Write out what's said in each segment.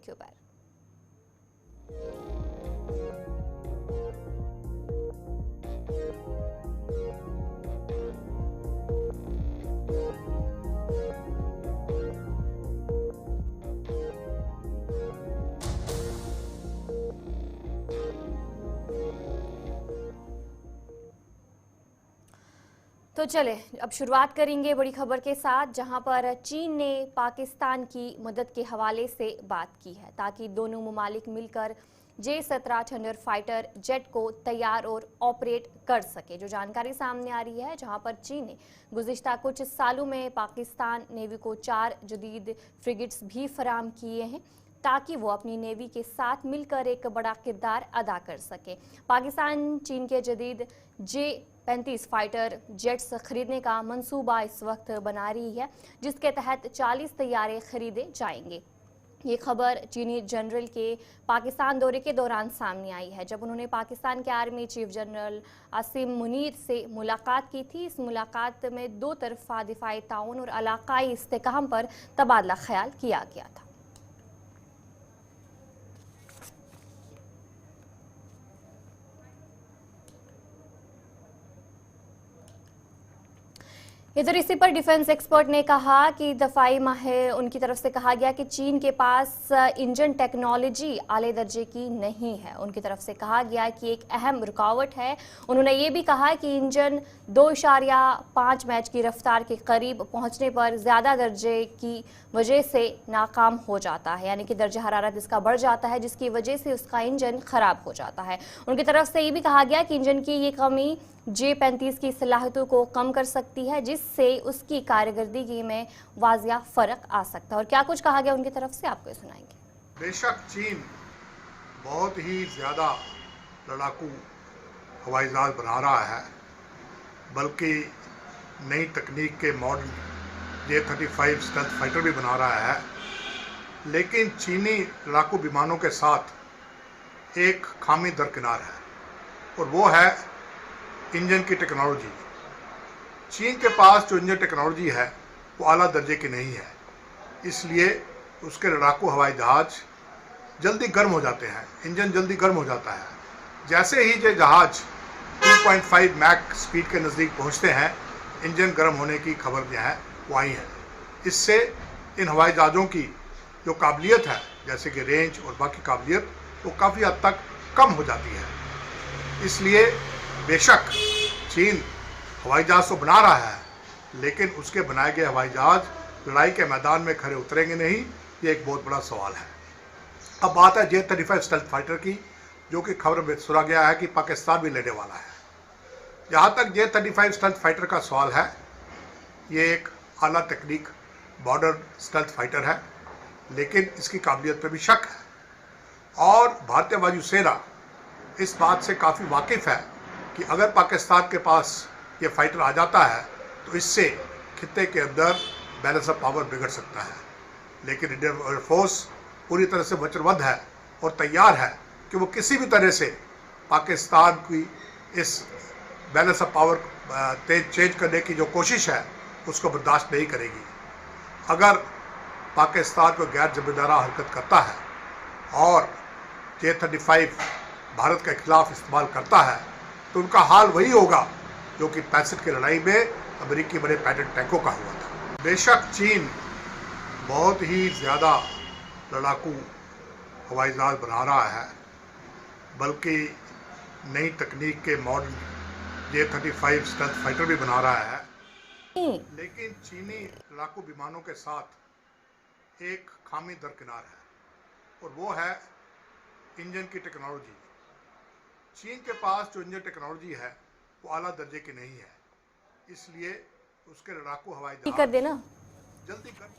के ऊपर। तो चले अब शुरुआत करेंगे बड़ी खबर के साथ, जहां पर चीन ने पाकिस्तान की मदद के हवाले से बात की है ताकि दोनों ममालिक मिलकर J-17 थंडर फाइटर जेट को तैयार और ऑपरेट कर सके। जो जानकारी सामने आ रही है, जहां पर चीन ने गुज़िश्ता कुछ सालों में पाकिस्तान नेवी को 4 जदीद फ्रिगेट्स भी फराम किए हैं ताकि वो अपनी नेवी के साथ मिलकर एक बड़ा किरदार अदा कर सके। पाकिस्तान चीन के जदीद J-35 फाइटर जेट्स खरीदने का मंसूबा इस वक्त बना रही है, जिसके तहत 40 तैयारे खरीदे जाएंगे। ये खबर चीनी जनरल के पाकिस्तान दौरे के दौरान सामने आई है, जब उन्होंने पाकिस्तान के army chief general Asim Munir से मुलाकात की थी। इस मुलाकात में दो तरफा दिफाई ताउन और इलाकाई इस्तेहकाम पर तबादला ख्याल किया गया था। इधर इसी पर डिफेंस एक्सपर्ट ने कहा कि दफाई माहिर उनकी तरफ से कहा गया कि चीन के पास इंजन टेक्नोलॉजी आले दर्जे की नहीं है। उनकी तरफ से कहा गया कि एक अहम रुकावट है। उन्होंने ये भी कहा कि इंजन 2.5 मैच की रफ्तार के करीब पहुंचने पर ज़्यादा दर्जे की वजह से नाकाम हो जाता है, यानी कि दर्जा हरारत इसका बढ़ जाता है, जिसकी वजह से उसका इंजन ख़राब हो जाता है। उनकी तरफ से ये भी कहा गया कि इंजन की ये कमी J-35 की सलाहियतों को कम कर सकती है, जिससे उसकी कारकर्दगी में वाजिया फ़र्क आ सकता है। और क्या कुछ कहा गया उनकी तरफ से, आपको सुनाएंगे। बेशक चीन बहुत ही ज़्यादा लड़ाकू हवाई जहाज बना रहा है, बल्कि नई तकनीक के मॉडल J-35 स्टेल्थ फाइटर भी बना रहा है। लेकिन चीनी लड़ाकू विमानों के साथ एक खामी दरकिनार है, और वो है इंजन की टेक्नोलॉजी। चीन के पास जो इंजन टेक्नोलॉजी है वो आला दर्जे की नहीं है, इसलिए उसके लड़ाकू हवाई जहाज जल्दी गर्म हो जाते हैं, इंजन जल्दी गर्म हो जाता है। जैसे ही ये जहाज 2.5 मैक स्पीड के नज़दीक पहुंचते हैं, इंजन गर्म होने की खबर जो है वो आई है। इससे इन हवाई जहाज़ों की जो काबिलियत है, जैसे कि रेंज और बाकी काबिलियत, वो काफ़ी हद तक कम हो जाती है। इसलिए बेशक चीन हवाई जहाज तो बना रहा है, लेकिन उसके बनाए गए हवाई जहाज लड़ाई के मैदान में खड़े उतरेंगे नहीं, ये एक बहुत बड़ा सवाल है। अब बात है J-35 स्टेल्थ फाइटर की, जो कि खबर में सुना गया है कि पाकिस्तान भी लेने वाला है। जहाँ तक J-35 स्टेल्थ फाइटर का सवाल है, ये एक आला तकनीक बॉर्डर स्टेल्थ फाइटर है, लेकिन इसकी काबिलियत पर भी शक है। और भारतीय वायुसेना इस बात से काफ़ी वाकिफ़ है कि अगर पाकिस्तान के पास ये फाइटर आ जाता है तो इससे खित्ते के अंदर बैलेंस ऑफ पावर बिगड़ सकता है। लेकिन इंडियन एयरफोर्स पूरी तरह से वचनबद्ध है और तैयार है कि वो किसी भी तरह से पाकिस्तान की इस बैलेंस ऑफ पावर चेंज करने की जो कोशिश है उसको बर्दाश्त नहीं करेगी। अगर पाकिस्तान को गैर जिम्मेदाराना हरकत करता है और J-35 भारत के खिलाफ इस्तेमाल करता है, तो उनका हाल वही होगा जो कि 65 की लड़ाई में अमेरिकी बड़े पैट्रियट टैंकों का हुआ था। बेशक चीन बहुत ही ज़्यादा लड़ाकू हवाई जहाज बना रहा है, बल्कि नई तकनीक के मॉडल J-35 स्टेल्थ फाइटर भी बना रहा है। लेकिन चीनी लड़ाकू विमानों के साथ एक खामी दरकिनार है, और वो है इंजन की टेक्नोलॉजी। चीन के पास जो इंजन टेक्नोलॉजी है वो आला दर्जे की नहीं है, इसलिए उसके लड़ाकू हवाई जहाज कर देना जल्दी कर।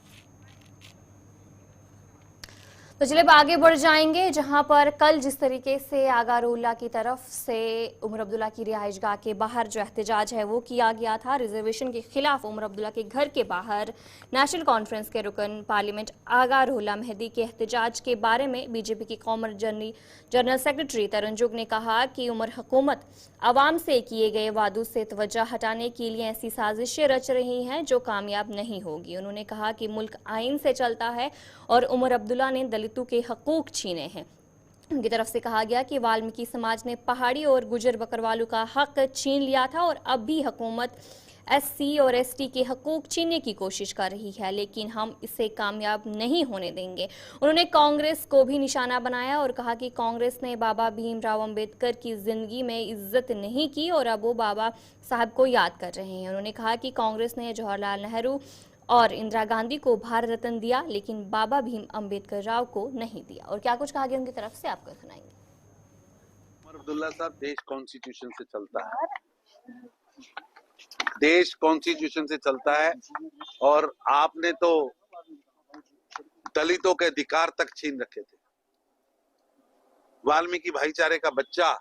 तो चलिए अब आगे बढ़ जाएंगे, जहां पर कल जिस तरीके से आगा रोला की तरफ से उमर अब्दुल्ला की रिहाइशगाह के बाहर जो एहतजाज है वो किया गया था, रिजर्वेशन के खिलाफ उमर अब्दुल्ला के घर के बाहर नेशनल कॉन्फ्रेंस के रुकन पार्लियामेंट आगा रोला मेहदी के एहतजाज के बारे में बीजेपी की कौमी जनरल सेक्रेटरी तरन जुग ने कहा कि उमर हुकूमत अवाम से किए गए वादों से तवज्जो हटाने के लिए ऐसी साजिशें रच रही हैं जो कामयाब नहीं होगी। उन्होंने कहा कि मुल्क आइन से चलता है और उमर अब्दुल्ला ने दलित मृत्यु के हकूक छीने हैं। उनकी तरफ से कहा गया कि वाल्मीकि समाज ने पहाड़ी और गुजर बकरवालों का हक छीन लिया था और अब भी हुकूमत एससी और एसटी के हकूक छीनने की कोशिश कर रही है, लेकिन हम इसे कामयाब नहीं होने देंगे। उन्होंने कांग्रेस को भी निशाना बनाया और कहा कि कांग्रेस ने बाबा भीमराव अंबेडकर की जिंदगी में इज्जत नहीं की और अब वो बाबा साहब को याद कर रहे हैं। उन्होंने कहा कि कांग्रेस ने जवाहरलाल नेहरू और इंदिरा गांधी को भारत रत्न दिया, लेकिन बाबा भीम अंबेडकर राव को नहीं दिया। और क्या कुछ कहा गया उनकी तरफ से, आपको सुनाएंगे। अब्दुल्ला साहब, देश कॉन्स्टिट्यूशन से चलता है, देश कॉन्स्टिट्यूशन से चलता है और आपने तो दलितों के अधिकार तक छीन रखे थे। वाल्मीकि भाईचारे का बच्चा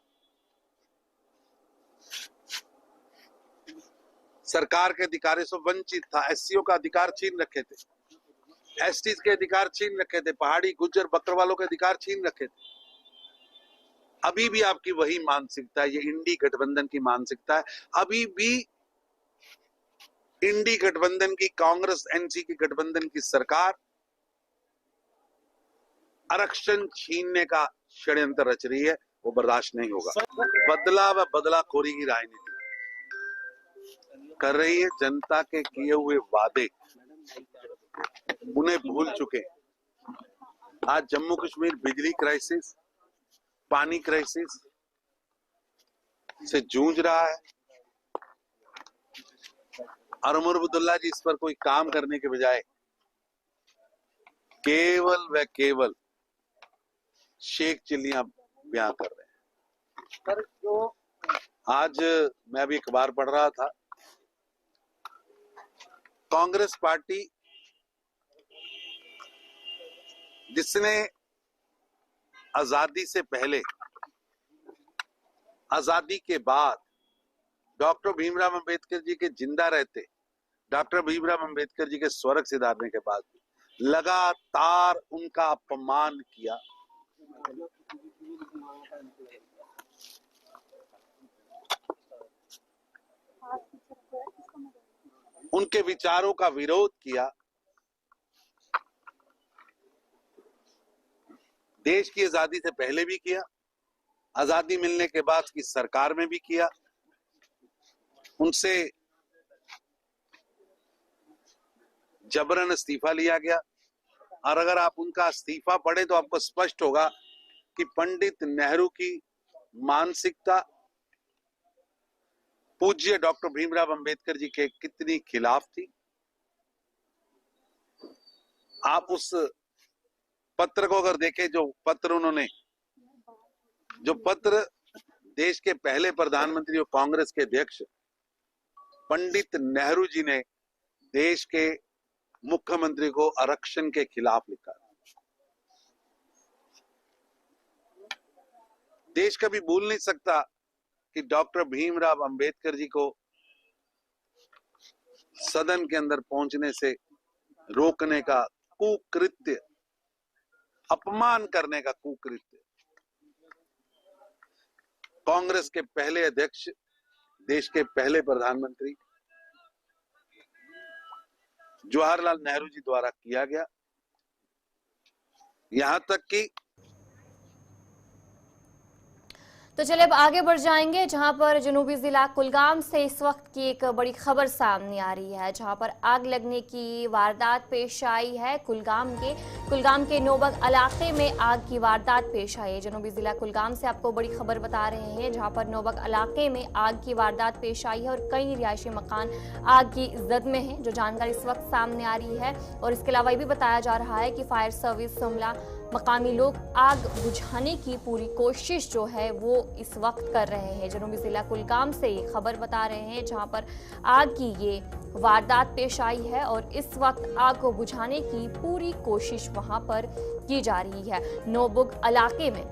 सरकार के अधिकारों से वंचित था, एससीओ का अधिकार छीन रखे थे, एसटी के अधिकार छीन रखे थे, पहाड़ी गुज्जर बकरवालों के अधिकार छीन रखे थे। अभी भी आपकी वही मानसिकता है, ये इंडी गठबंधन की मानसिकता है। अभी भी इंडी गठबंधन की, कांग्रेस एनसी की गठबंधन की सरकार आरक्षण छीनने का षड्यंत्र रच रही है, वो बर्दाश्त नहीं होगा। बदला व बदलाखोरी की राजनीति कर रही है। जनता के किए हुए वादे उन्हें भूल चुके। आज जम्मू कश्मीर बिजली क्राइसिस, पानी क्राइसिस से जूझ रहा है और उमर अब्दुल्ला जी इस पर कोई काम करने के बजाय केवल व केवल शेख चिल्लियां बयां कर रहे हैं। आज मैं भी अखबार पढ़ रहा था, कांग्रेस पार्टी जिसने आजादी से पहले, आजादी के बाद डॉक्टर भीमराव अंबेडकर जी के जिंदा रहते, डॉक्टर भीमराव अंबेडकर जी के स्वर्ग सिधारने के बाद लगातार उनका अपमान किया, उनके विचारों का विरोध किया, देश की आजादी से पहले भी किया, आजादी मिलने के बाद की सरकार में भी किया। उनसे जबरन इस्तीफा लिया गया और अगर आप उनका इस्तीफा पढ़े तो आपको स्पष्ट होगा कि पंडित नेहरू की मानसिकता पूज्य डॉक्टर भीमराव अंबेडकर जी के कितनी खिलाफ थी। आप उस पत्र को अगर देखें, जो पत्र देश के पहले प्रधानमंत्री और कांग्रेस के अध्यक्ष पंडित नेहरू जी ने देश के मुख्यमंत्री को आरक्षण के खिलाफ लिखा। देश कभी भूल नहीं सकता कि डॉक्टर भीमराव अंबेडकर जी को सदन के अंदर पहुंचने से रोकने का कुकृत्य, अपमान करने का कुकृत्य कांग्रेस के पहले अध्यक्ष, देश के पहले प्रधानमंत्री जवाहरलाल नेहरू जी द्वारा किया गया। यहां तक कि तो चलिए अब आगे बढ़ जाएंगे, जहां पर जनूबी जिला कुलगाम से इस वक्त की एक बड़ी खबर सामने आ रही है, जहां पर आग लगने की वारदात पेश आई है। कुलगाम के नोबग इलाके में आग की वारदात पेश आई है। जनूबी जिला कुलगाम से आपको बड़ी खबर बता रहे हैं, जहां पर नोबग इलाके में आग की वारदात पेश आई है और कई रिहायशी मकान आग की जद में हैं, जो जानकारी इस वक्त सामने आ रही है। और इसके अलावा ये भी बताया जा रहा है कि फायर सर्विस शिमला मकामी लोग आग बुझाने की पूरी कोशिश जो है वो इस वक्त कर रहे हैं। जनूबी जिला कुलगाम से ये खबर बता रहे हैं, जहां पर आग की ये वारदात पेश आई है और इस वक्त आग को बुझाने की पूरी कोशिश वहां पर की जा रही है। नोबुग इलाके में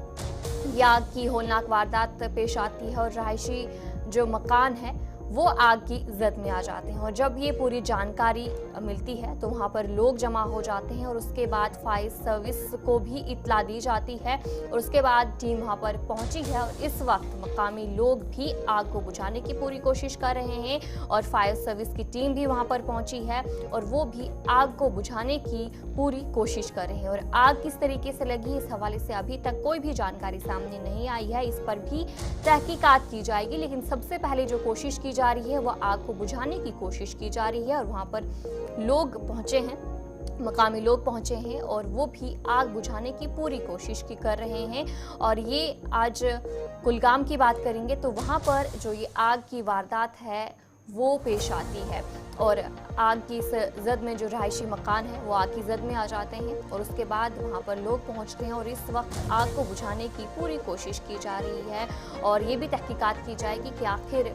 ये आग की होलनाक वारदात पेश आती है और रहायशी जो मकान है वो आग की जद में आ जाते हैं। और जब ये पूरी जानकारी मिलती है तो वहाँ पर लोग जमा हो जाते हैं और उसके बाद फायर सर्विस को भी इत्तला दी जाती है और उसके बाद टीम वहाँ पर पहुंची है। और इस वक्त मकामी लोग भी आग को बुझाने की पूरी कोशिश कर रहे हैं और फायर सर्विस की टीम भी वहाँ पर पहुंची है और वो भी आग को बुझाने की पूरी कोशिश कर रहे हैं। और आग किस तरीके से लगी, इस हवाले से अभी तक कोई भी जानकारी सामने नहीं आई है। इस पर भी तहकीकात की जाएगी, लेकिन सबसे पहले जो कोशिश की जा रही है वो आग को बुझाने की कोशिश की जा रही है। और वहां पर लोग पहुंचे हैं, मकामी लोग पहुंचे हैं और वो भी आग बुझाने की पूरी कोशिश की कर रहे हैं। और ये आज कुलगाम की बात करेंगे तो वहां पर जो ये आग की वारदात है वो पेश आती है और आग की इस जद में जो रहायशी मकान है वो आग की जद में आ जाते हैं और उसके बाद वहाँ पर लोग पहुँचते हैं और इस वक्त आग को बुझाने की पूरी कोशिश की जा रही है। और ये भी तहकीकात की जाएगी कि आखिर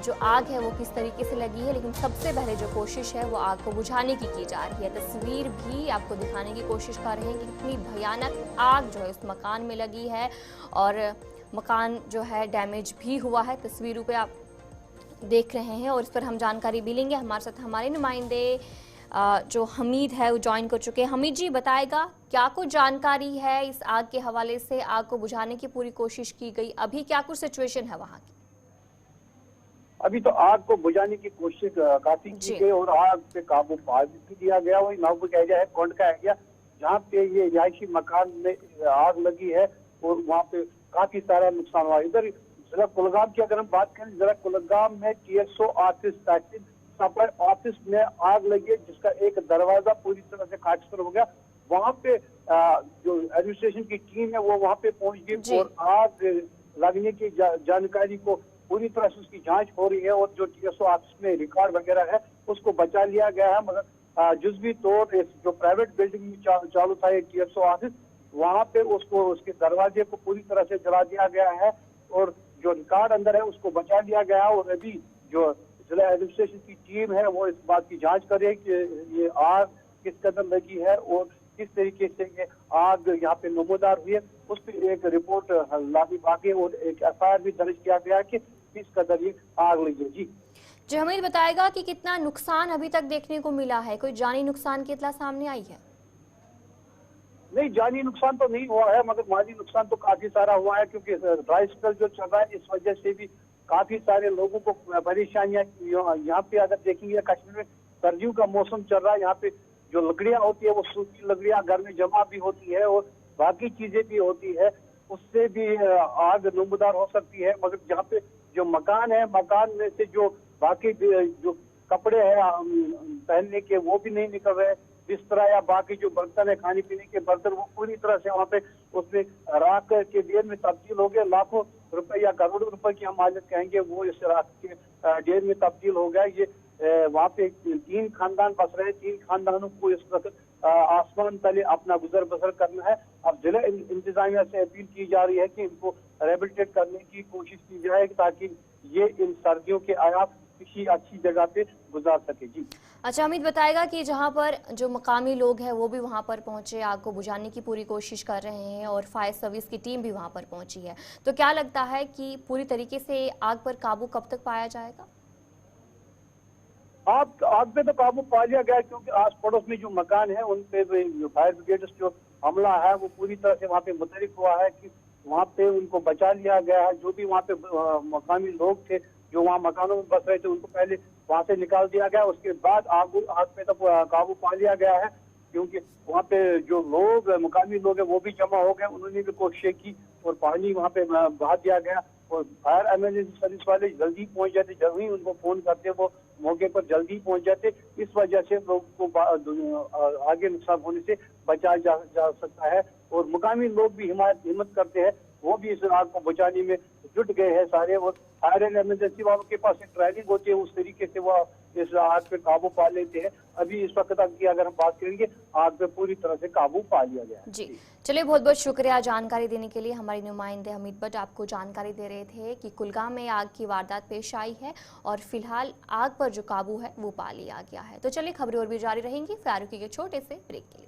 जो आग है वो किस तरीके से लगी है, लेकिन सबसे पहले जो कोशिश है वो आग को बुझाने की जा रही है। तस्वीर भी आपको दिखाने की कोशिश कर रहे हैं कि कितनी भयानक आग जो है उस मकान में लगी है और मकान जो है डैमेज भी हुआ है। तस्वीरों पे आप देख रहे हैं और इस पर हम जानकारी भी लेंगे। हमारे साथ हमारे नुमाइंदे जो हमीद है वो ज्वाइन कर चुके हैं। हमीद जी, बताएगा क्या कुछ जानकारी है इस आग के हवाले से? आग को बुझाने की पूरी कोशिश की गई, अभी क्या कुछ सिचुएशन है वहाँ की? अभी तो आग को बुझाने की कोशिश काफी की गई और आग पे काबू पा भी दिया गया। वही नागपुर का एरिया है, कोंड का एरिया, जहाँ पे ये रिहायशी मकान में आग लगी है और वहाँ पे काफी सारा नुकसान हुआ। इधर जिला कुलगाम की अगर हम बात करें, जिला कुलगाम में TSO ऑफिस सप्लाई ऑफिस में आग लगी है जिसका एक दरवाजा पूरी तरह से खाकसर हो गया। वहाँ पे जो एडमिनिस्ट्रेशन की टीम है वो वहाँ पे पहुंच गई और आग लगने की जानकारी को पूरी तरह से उसकी जांच हो रही है और जो TSO ऑफिस में रिकॉर्ड वगैरह है उसको बचा लिया गया है। मगर जुज़वी तौर जो प्राइवेट बिल्डिंग में चालू था एक TSO ऑफिस, वहाँ पे उसको उसके दरवाजे को पूरी तरह से जला दिया गया है और जो रिकॉर्ड अंदर है उसको बचा लिया गया है। और अभी जो जिला एडमिनिस्ट्रेशन की टीम है वो इस बात की जांच कर रही है कि ये आग किस कदर लगी है और किस तरीके से ये आग यहाँ पे नमूदार हुई है। उस पर एक रिपोर्ट लादी बाकी और एक FIR भी दर्ज किया गया कि किस कदर ये आग लगी है। जी हमें बताएगा कि कितना नुकसान अभी तक देखने को मिला है, कोई जानी नुकसान की इत्तला सामने आई है? नहीं, जानी नुकसान तो नहीं हुआ है मगर माली नुकसान तो काफी सारा हुआ है क्योंकि ड्राई स्पेल जो चल रहा है इस वजह से भी काफी सारे लोगों को परेशानियां। यहाँ पे अगर देखेंगे कश्मीर में सर्दियों का मौसम चल रहा है, यहाँ पे जो लकड़ियां होती है वो सूखी लकड़ियां घर में जमा भी होती है और बाकी चीजें भी होती है, उससे भी आग नमूदार हो सकती है। मगर यहाँ पे जो मकान है, मकान में से जो बाकी जो कपड़े हैं पहनने के वो भी नहीं निकल रहे, बिस्तरा या बाकी जो बर्तन है खाने पीने के बर्तन वो पूरी तरह से वहाँ पे उसमें राख के ढेर में तब्दील हो गए। लाखों रुपए या करोड़ों रुपए की हम हालत कहेंगे वो इस राख के ढेर में तब्दील हो गया। ये वहाँ पे 3 खानदान बस रहे हैं, 3 खानदानों को इस वक्त आसमान तले अपना गुजर बसर करना है। अब जिला इंतजामिया से अपील की जा रही है कि इनको रिहेबिलिटेट करने की कोशिश की जाए ताकि ये इन सर्दियों के आयात किसी अच्छी जगह पे गुजार सके। जी अच्छा, अमित बताएगा कि जहां पर जो मकामी लोग हैं वो भी वहां पर पहुंचे, आग को बुझाने की पूरी कोशिश कर रहे हैं और फायर सर्विस की टीम भी वहां पर पहुंची है, तो क्या लगता है कि पूरी तरीके से आग पर काबू कब तक पाया जाएगा? आग पे तो काबू पा लिया गया क्योंकि आस पड़ोस में जो मकान है उन पे फायर ब्रिगेड जो हमला है वो पूरी तरह से वहाँ पे मुतहरिक हुआ है कि वहाँ पे उनको बचा लिया गया है। जो भी वहाँ पे मकामी लोग थे जो वहाँ मकानों में बस रहे थे उनको पहले वहाँ से निकाल दिया गया, उसके बाद आग पे तो काबू पा लिया गया है क्योंकि वहाँ पे जो लोग मुकामी लोग हैं वो भी जमा हो गए, उन्होंने भी कोशिश की और पानी वहाँ पे बहा दिया गया और फायर इमरजेंसी सर्विस वाले जल्दी पहुँच जाते, जब ही उनको फोन करते वो मौके पर जल्दी पहुँच जाते। इस वजह से लोगों को आगे नुकसान होने से बचाया जा सकता है और मुकामी लोग भी हिम्मत करते हैं, वो भी इस आग को बुझाने में जुट गए हैं सारे। और फायर एंड इमरजेंसी वालों के पास एक ट्रेनिंग होती है, उस तरीके से वो इस आग पे काबू पा लेते हैं। अभी इस वक्त तक की अगर हम बात करेंगे आग पे पूरी तरह से काबू पा लिया गया है। जी चलिए, बहुत बहुत शुक्रिया जानकारी देने के लिए। हमारे नुमाइंदे हमीद भट्ट आपको जानकारी दे रहे थे कि कुलगाम में आग की वारदात पेश आई है और फिलहाल आग पर जो काबू है वो पा लिया गया है। तो चलिए, खबरें और भी जारी रहेंगी फारूकी के छोटे से ब्रेक के लिए।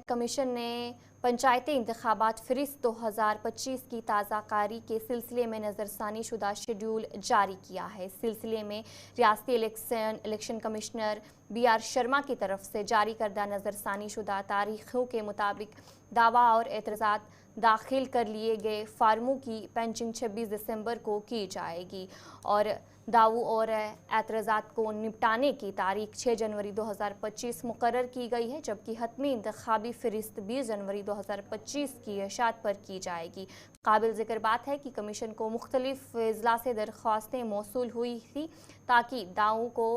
कमीशन ने पंचायती इंतखाबात फ़हरिस्त 2025 की ताज़ाकारी के सिलसिले में नज़रसानी शुदा शेड्यूल जारी किया है। इस सिलसिले में रियासती इलेक्शन कमिश्नर BR शर्मा की तरफ से जारी करदा नज़रसानी शुदा तारीखों के मुताबिक दावा और एतराज़ात दाखिल कर लिए गए फार्मों की पेंचिंग 26 दिसंबर को की जाएगी और दावों और एतराज़ात को निपटाने की तारीख 6 जनवरी 2025 मुकर्रर की गई है, जबकि हतमी इंतखाबी फ़हरिस्त 20 जनवरी 2025 की इशात पर की जाएगी। काबिल ज़िक्र बात है कि कमीशन को मुख्तलिफ अजला से दरख्वास्तें मौसूल हुई थी ताकि दावों को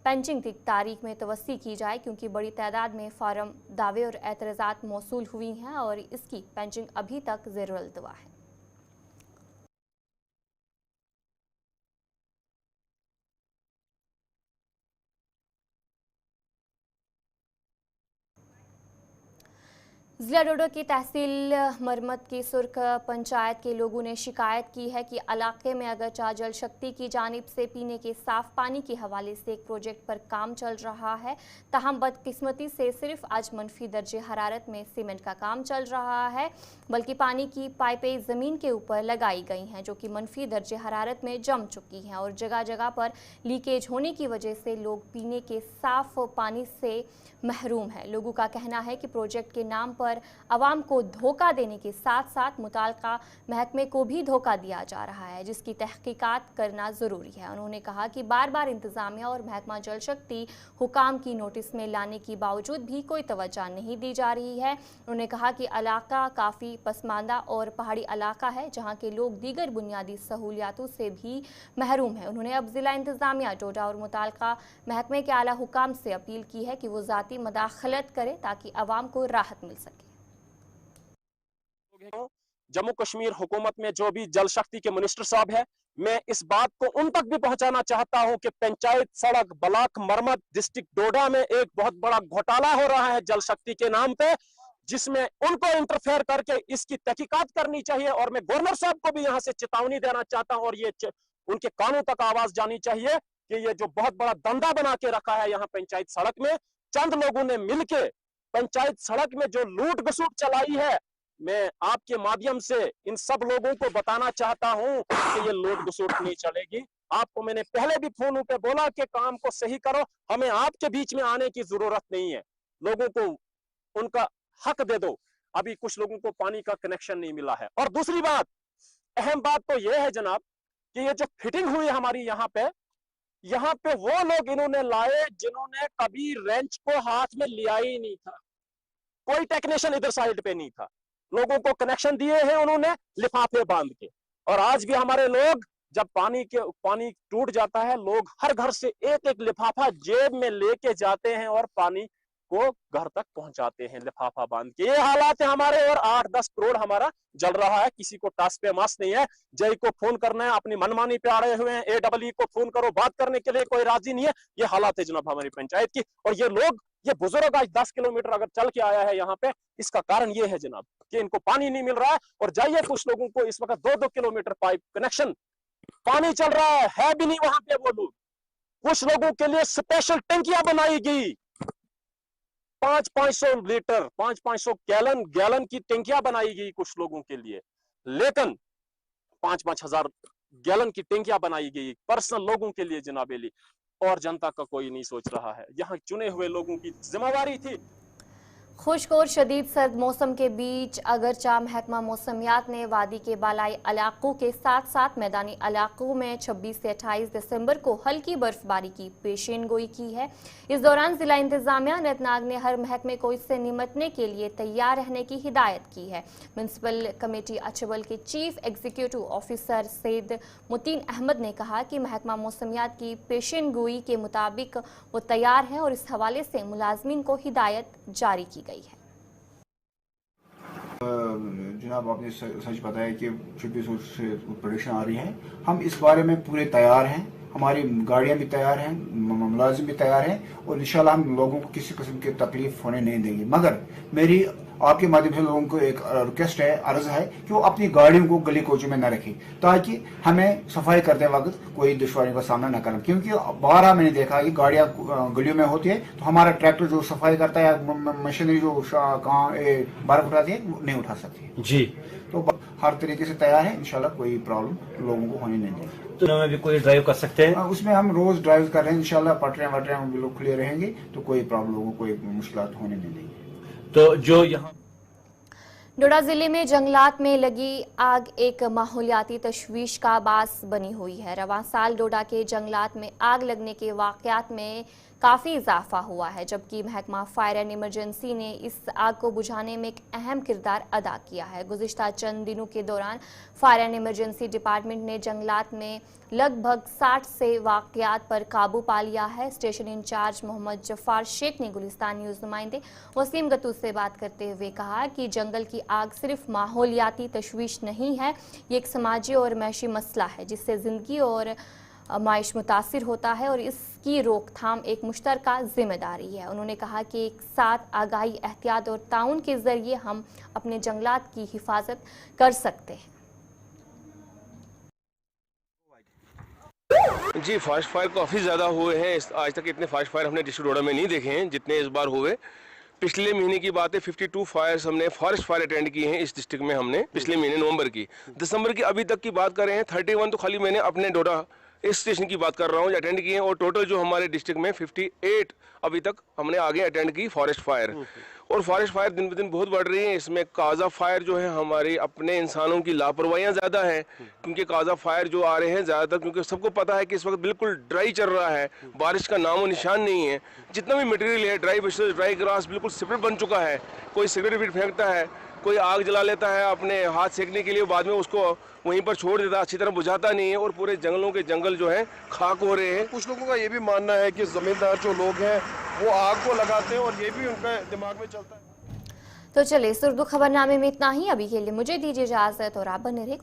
पेंचिंग की तारीख में तवस्सी की जाए, क्योंकि बड़ी तादाद में फार्म दावे और एतराज़ात मौसूल हुई हैं और इसकी पेंचिंग अभी तक ज़ेर-अल्तवा है। जिला डोडो की तहसील मरमत की सुर्ख पंचायत के लोगों ने शिकायत की है कि इलाके में अगरचा जल शक्ति की जानिब से पीने के साफ पानी के हवाले से एक प्रोजेक्ट पर काम चल रहा है, ताहम बदकिस्मती से सिर्फ आज मनफी दर्जे हरारत में सीमेंट का काम चल रहा है, बल्कि पानी की पाइपें ज़मीन के ऊपर लगाई गई हैं जो कि मनफी दर्जे हरारत में जम चुकी हैं और जगह जगह पर लीकेज होने की वजह से लोग पीने के साफ पानी से महरूम है। लोगों का कहना है कि प्रोजेक्ट के नाम पर अवाम को धोखा देने के साथ साथ मुताल्लिका महकमे को भी धोखा दिया जा रहा है, जिसकी तहकीकात करना ज़रूरी है। उन्होंने कहा कि बार बार इंतज़ामिया और महकमा जल शक्ति हुकाम की नोटिस में लाने के बावजूद भी कोई तवज्जो नहीं दी जा रही है। उन्होंने कहा कि इलाका काफ़ी पसमानदा और पहाड़ी इलाका है जहाँ के लोग दीगर बुनियादी सहूलियातों से भी महरूम है। उन्होंने अब ज़िला इंतज़ामिया डोडा और मुताल्लिका महकमे के आला हुकाम से अपील की है कि वो ज़ाती मदाखलत करे ताकि अवाम को राहत मिल सके। जम्मू कश्मीर हुकूमत में जो भी जल शक्ति के मिनिस्टर साहब है, मैं इस बात को उन तक भी पहुंचाना चाहता हूं कि पंचायत सड़क ब्लॉक मरमत डिस्ट्रिक्ट डोडा में एक बहुत बड़ा घोटाला हो रहा है जल शक्ति के नाम पे, जिसमें उनको इंटरफेयर करके इसकी तहकीकात करनी चाहिए। और मैं गवर्नर साहब को भी यहां से चेतावनी देना चाहता हूं और ये उनके कानों तक आवाज जानी चाहिए कि ये जो बहुत बड़ा धंधा बना के रखा है यहाँ पंचायत सड़क में, चंद लोगों ने मिलके पंचायत सड़क में जो लूट घसूट चलाई है, मैं आपके माध्यम से इन सब लोगों को बताना चाहता हूं कि ये लूट घसूट नहीं चलेगी। आपको मैंने पहले भी फोन पे बोला कि काम को सही करो, हमें आपके बीच में आने की जरूरत नहीं है, लोगों को उनका हक दे दो। अभी कुछ लोगों को पानी का कनेक्शन नहीं मिला है। और दूसरी बात, अहम बात तो यह है जनाब कि ये जो फिटिंग हुई हमारी यहाँ पे वो लोग इन्होंने लाए जिन्होंने कभी रेंच को हाथ में लिया ही नहीं था, कोई टेक्नीशियन इधर साइड पे नहीं था, लोगों को कनेक्शन दिए हैं उन्होंने लिफाफे बांध के। और आज भी हमारे लोग जब पानी टूट जाता है, लोग हर घर से एक एक लिफाफा जेब में लेके जाते हैं और पानी को घर तक पहुंचाते हैं लिफाफा बांध के। ये हालात है हमारे। और 8-10 करोड़ हमारा जल रहा है, किसी को टास पे मास नहीं है। जय को फोन करना है, अपनी मनमानी पे अड़े हुए हैं, AEE को फोन करो, बात करने के लिए कोई राजी नहीं है। ये हालात है जनाब हमारी पंचायत की। और ये लोग, ये बुजुर्ग आज 10 किलोमीटर अगर चल के आया है यहाँ पे, इसका कारण ये है जनाब कि इनको पानी नहीं मिल रहा है। और जाइए, कुछ लोगों को इस वक्त 2-2 किलोमीटर पाइप कनेक्शन पानी चल रहा है भी नहीं वहां पे वो लोग। कुछ लोगों के लिए स्पेशल टंकियां बनाई गई, 500 लीटर 500 गैलन की टंकियां बनाई गई कुछ लोगों के लिए, लेकिन 5-5 हजार गैलन की टंकियां बनाई गई पर्सनल लोगों के लिए जनाबेली। और जनता का कोई नहीं सोच रहा है, यहाँ चुने हुए लोगों की जिम्मेवारी थी। खुश्क और शदीद सर्द मौसम के बीच अगरचा महकमा मौसमियात ने वादी के बालाई इलाकों के साथ साथ मैदानी इलाकों में 26 से 28 दिसंबर को हल्की बर्फबारी की पेशेन गोई की है। इस दौरान जिला इंतजामिया अनंतनाग ने हर महकमे को इससे निमटने के लिए तैयार रहने की हिदायत की है। म्यूनसिपल कमेटी अचबल के chief executive officer Syed Muteen Ahmad ने कहा कि महकमा मौसमियात की पेशेन गोई के मुताबिक वो तैयार है और इस हवाले से मुलाजमीन को हिदायत जारी की गई है। जनाब, आपने सच बताया कि 26 से प्रोडक्शन आ रही है। हम इस बारे में पूरे तैयार हैं, हमारी गाड़ियां भी तैयार हैं, मुलाजिम भी तैयार हैं और इंशाल्लाह हम लोगों को किसी किस्म की तकलीफ होने नहीं देंगे। मगर मेरी आपके माध्यम से लोगों को एक रिक्वेस्ट है, अर्ज है कि वो अपनी गाड़ियों को गली कोचों में न रखें, ताकि हमें सफाई करते वक्त कोई दुश्वारियों का सामना न करना। क्योंकि बारहा मैंने देखा कि गाड़ियां गलियों में होती है तो हमारा ट्रैक्टर जो सफाई करता है, मशीनरी जो कहाँ बर्फ उठाती है नहीं उठा सकती है जी। तो हर तरीके से तैयार है, इंशाल्लाह कोई प्रॉब्लम लोगों को होने नहीं देंगे। तो में भी कोई ड्राइव कर सकते हैं? उसमें हम रोज ड्राइव कर रहे हैं, इंशाल्लाह पटरियां वटरियां बिल्कुल खुले रहेंगे तो कोई प्रॉब्लम लोगों को कोई मुश्किलात होने नहीं देंगे। तो जो यहाँ डोडा जिले में जंगलात में लगी आग एक माहौलियाती तशवीश का बास बनी हुई है। रवां साल डोडा के जंगलात में आग लगने के वाकयात में काफ़ी इजाफा हुआ है, जबकि महकमा फायर एंड इमरजेंसी ने इस आग को बुझाने में एक अहम किरदार अदा किया है। गुज़िश्ता चंद दिनों के दौरान फायर एंड इमरजेंसी डिपार्टमेंट ने जंगलात में लगभग 60 से वाकयात पर काबू पा लिया है। स्टेशन इंचार्ज मोहम्मद जफ़ार शेख ने गुलिस्तान न्यूज़ नुमाइंदे वसीम गतूस से बात करते हुए कहा कि जंगल की आग सिर्फ माहौलियाती तशवीश नहीं है, ये एक समाजी और मैशी मसला है जिससे ज़िंदगी और माइश मुतासिर होता है और इसकी रोकथाम एक मुश्तरका जिम्मेदारी है। उन्होंने कहा कि एक साथ आगाही, एहतियात और ताउन के ज़रिए हम अपने जंगलात की हिफाजत कर सकते हैं। जी, फास्ट फायर काफ़ी ज़्यादा हुए हैं। आज तक इतने फास्ट फायर हमने डिस्ट्रिक्ट डोडा में नहीं देखे हैं जितने इस बार हुए। पिछले महीने की बात है, 52 फायर्स हमने फॉरेस्ट फायर अटेंड किए हैं इस डिस्ट्रिक्ट में हमने पिछले महीने नवंबर की। दिसंबर की अभी तक की बात कर रहे हैं 31 तो खाली मैंने अपने डोडा इस स्टेशन की बात कर रहा हूँ अटेंड किए हैं, और टोटल जो हमारे डिस्ट्रिक्ट में 58 अभी तक हमने आगे अटेंड की फॉरेस्ट फायर। और फॉरेस्ट फायर दिन ब दिन बहुत बढ़ रही है। इसमें काज़ा फायर जो है हमारी अपने इंसानों की लापरवाहियाँ ज़्यादा हैं, क्योंकि काज़ा फायर जो आ रहे हैं ज़्यादातर, क्योंकि सबको पता है कि इस वक्त बिल्कुल ड्राई चल रहा है, बारिश का नामो निशान नहीं है। जितना भी मटेरियल है, ड्राई बशेस, ड्राई ग्रास बिल्कुल सेपरेट बन चुका है। कोई सिगरेट भी फेंकता है, कोई आग जला लेता है अपने हाथ सेकने के लिए, बाद में उसको वहीं पर छोड़ देता है, अच्छी तरह बुझाता नहीं है, और पूरे जंगलों के जंगल जो है खाक हो रहे हैं। कुछ लोगों का ये भी मानना है कि जमींदार जो लोग हैं वो आग को लगाते हैं, और ये भी उनका दिमाग में चलता है। तो चलिए, सुर्दू खबरनामे में इतना ही। अभी के लिए मुझे दीजिए इजाजत और आप बने रहे।